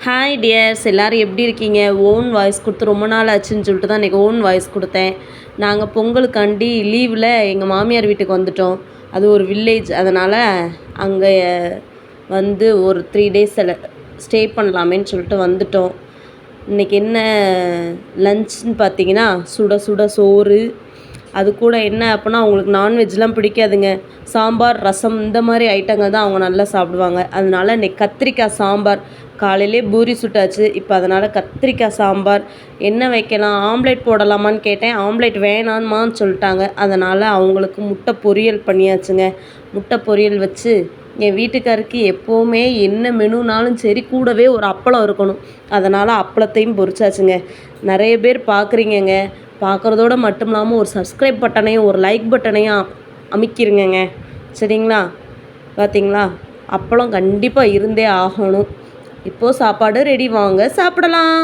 Hi tears, எல்லோரும் எப்படி இருக்கீங்க? ஓன் வாய்ஸ் கொடுத்து ரொம்ப நாள் ஆச்சுன்னு சொல்லிட்டு தான் இன்றைக்கி ஓன் வாய்ஸ் கொடுத்தேன். நாங்கள் பொங்கலுக்காண்டி லீவில் எங்கள் மாமியார் வீட்டுக்கு வந்துட்டோம். அது ஒரு வில்லேஜ், அதனால் அங்கே வந்து ஒரு 3 days ஸ்டே பண்ணலாமேன்னு சொல்லிட்டு வந்துட்டோம். இன்றைக்கி என்ன லன்ச்னு பார்த்தீங்கன்னா, சுட சுட சோறு, அது கூட என்ன அப்படின்னா அவங்களுக்கு நான்வெஜ்லாம் பிடிக்காதுங்க. சாம்பார், ரசம் இந்த மாதிரி ஐட்டங்கள் தான் அவங்க நல்லா சாப்பிடுவாங்க. அதனால இன்றைக்கி கத்திரிக்காய் சாம்பார். காலையிலே பூரி சுட்டாச்சு, இப்போ அதனால் கத்திரிக்காய் சாம்பார். என்ன வைக்கலாம், ஆம்லேட் போடலாமான்னு கேட்டேன். ஆம்லேட் வேணாமான்னு சொல்லிட்டாங்க. அதனால் அவங்களுக்கு முட்டை பொரியல் பண்ணியாச்சுங்க. முட்டை பொரியல் வச்சு என் வீட்டுக்காருக்கு எப்போவுமே என்ன மெனுனாலும் சரி கூடவே ஒரு அப்பளம் இருக்கணும். அதனால் அப்பளத்தையும் பொரிச்சாச்சுங்க. நிறைய பேர் பார்க்குறீங்கங்க. பார்க்குறதோடு மட்டும் இல்லாமல் ஒரு சப்ஸ்கிரைப் பட்டனையும் ஒரு லைக் பட்டனையும் அமைக்கிருங்கங்க, சரிங்களா? பார்த்தீங்களா, அப்பளம் கண்டிப்பாக இருந்தே ஆகணும். இப்போது சாப்பாடு ரெடி, வாங்க சாப்பிடலாம்.